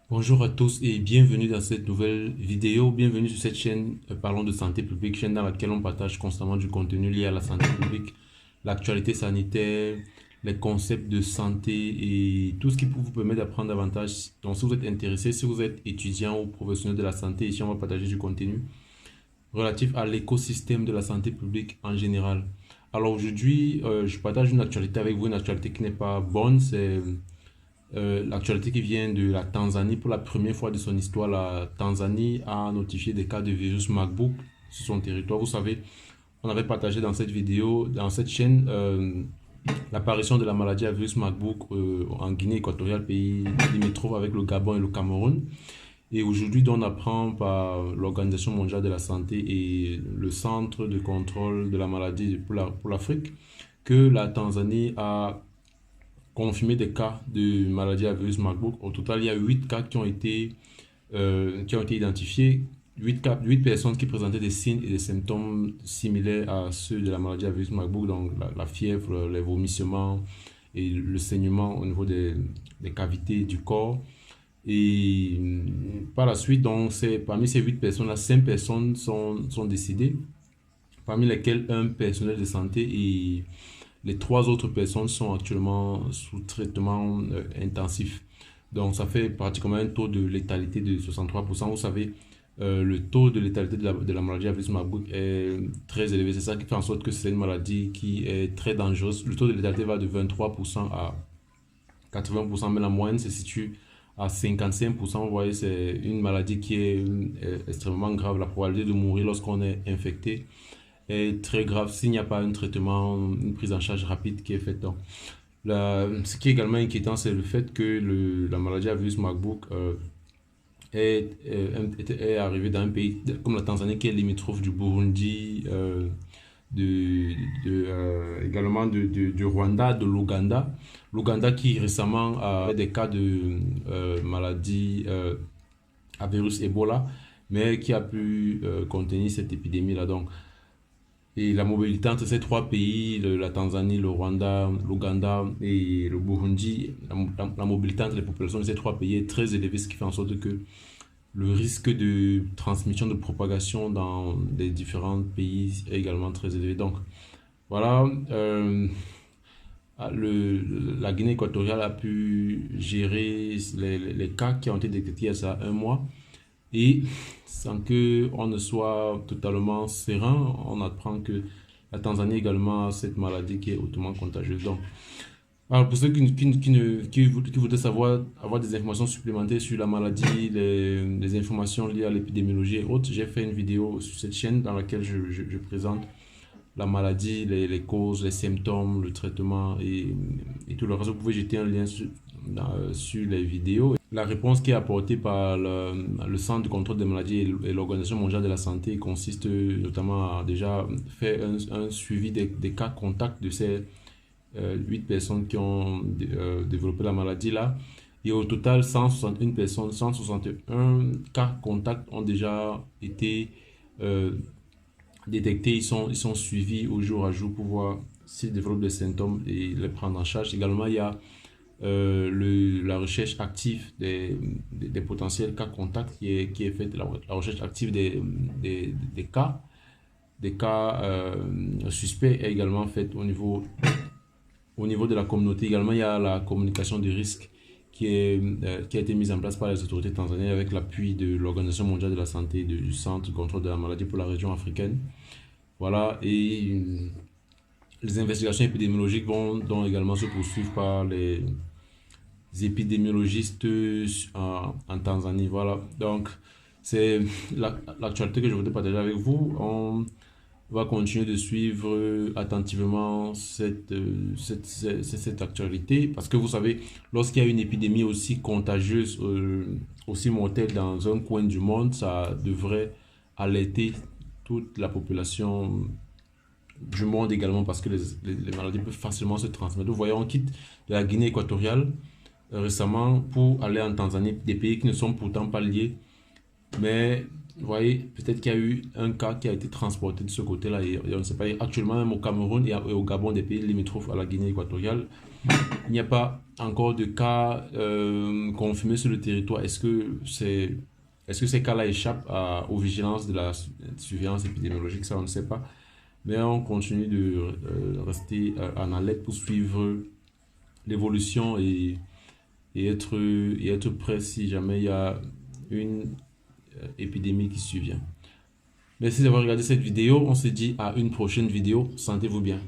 Bonjour à tous et bienvenue dans cette nouvelle vidéo. Bienvenue sur cette chaîne Parlons de santé publique, chaîne dans laquelle on partage constamment du contenu lié à la santé publique, l'actualité sanitaire, les concepts de santé et tout ce qui peut vous permettre d'apprendre davantage. Donc si vous êtes intéressé, si vous êtes étudiant ou professionnel de la santé, ici on va partager du contenu relatif à l'écosystème de la santé publique en général. Alors aujourd'hui, je partage une actualité avec vous, une actualité qui n'est pas bonne, c'est l'actualité qui vient de la Tanzanie. Pour la première fois de son histoire, la Tanzanie a notifié des cas de virus Marburg sur son territoire. Vous savez, on avait partagé dans cette vidéo, dans cette chaîne, l'apparition de la maladie à virus Marburg en Guinée équatoriale, pays limitrophe avec le Gabon et le Cameroun. Et aujourd'hui, on apprend par l'Organisation mondiale de la santé et le Centre de contrôle de la maladie pour l'Afrique que la Tanzanie a confirmé des cas de maladie à virus Marburg. Au total, il y a 8 cas qui ont été identifiés. 8 personnes qui présentaient des signes et des symptômes similaires à ceux de la maladie à virus Marburg, donc la fièvre, les vomissements et le saignement au niveau des cavités du corps. Et par la suite, donc, parmi ces 8 personnes-là, 5 personnes sont décédées, parmi lesquelles un personnel de santé et les 3 autres personnes sont actuellement sous traitement intensif. Donc, ça fait pratiquement un taux de létalité de 63%. Vous savez, le taux de létalité de la maladie à virus Marburg est très élevé. C'est ça qui fait en sorte que c'est une maladie qui est très dangereuse. Le taux de létalité va de 23% à 80%, mais la moyenne se situe à 55%. Vous voyez, c'est une maladie qui est extrêmement grave. La probabilité de mourir lorsqu'on est infecté est très grave s'il n'y a pas un traitement, une prise en charge rapide qui est faite. Donc, ce qui est également inquiétant, c'est le fait que la maladie à virus Marburg est arrivée dans un pays comme la Tanzanie qui est limitrophe du Burundi, de, également du Rwanda, de l'Ouganda. L'Ouganda qui récemment a des cas de maladie à virus Ebola, mais qui a pu contenir cette épidémie-là. Donc, et la mobilité entre ces 3 pays, la Tanzanie, le Rwanda, l'Ouganda et le Burundi, la mobilité entre les populations de ces 3 pays est très élevée, ce qui fait en sorte que le risque de transmission, de propagation dans les différents pays est également très élevé. Donc, voilà, la Guinée équatoriale a pu gérer les cas qui ont été détectés il y a ça un mois. Et sans que on ne soit totalement serein, on apprend que la Tanzanie également a cette maladie qui est hautement contagieuse. Donc, alors pour ceux qui voudraient savoir, avoir des informations supplémentaires sur la maladie, les informations liées à l'épidémiologie et autres, j'ai fait une vidéo sur cette chaîne dans laquelle je présente la maladie, les causes, les symptômes, le traitement et tout le reste. Vous pouvez jeter un lien sur les vidéos. La réponse qui est apportée par le Centre de contrôle des maladies et l'Organisation mondiale de la santé consiste notamment à déjà faire un suivi des cas contacts de ces 8 personnes qui ont développé la maladie là. Et au total, 161 personnes, 161 cas contacts ont déjà été détectés. Ils sont suivis au jour à jour pour voir s'ils développent des symptômes et les prendre en charge. Également, il y a la recherche active des potentiels cas contacts qui est faite, la recherche active des cas suspects est également faite au niveau de la communauté. Également, il y a la communication de risque qui a été mise en place par les autorités tanzaniennes avec l'appui de l'Organisation mondiale de la santé et du Centre de contrôle de la maladie pour la région africaine. Voilà, et les investigations épidémiologiques vont également se poursuivre par les épidémiologistes en Tanzanie. Voilà, donc c'est l'actualité que je voudrais partager avec vous. On va continuer de suivre attentivement cette actualité parce que vous savez, lorsqu'il y a une épidémie aussi contagieuse, aussi mortelle dans un coin du monde, ça devrait alerter toute la population du monde également parce que les maladies peuvent facilement se transmettre. Vous voyez, on quitte de la Guinée équatoriale récemment pour aller en Tanzanie, des pays qui ne sont pourtant pas liés. Mais vous voyez, peut-être qu'il y a eu un cas qui a été transporté de ce côté-là et on ne sait pas. Actuellement, même au Cameroun et au Gabon, des pays limitrophes à la Guinée équatoriale, il n'y a pas encore de cas confirmés sur le territoire. Est-ce que ces cas-là échappent aux vigilances de la surveillance épidémiologique? Ça, on ne sait pas. Mais on continue de rester en alerte pour suivre l'évolution et être prêt si jamais il y a une épidémie qui survient. Merci d'avoir regardé cette vidéo. On se dit à une prochaine vidéo. Sentez-vous bien.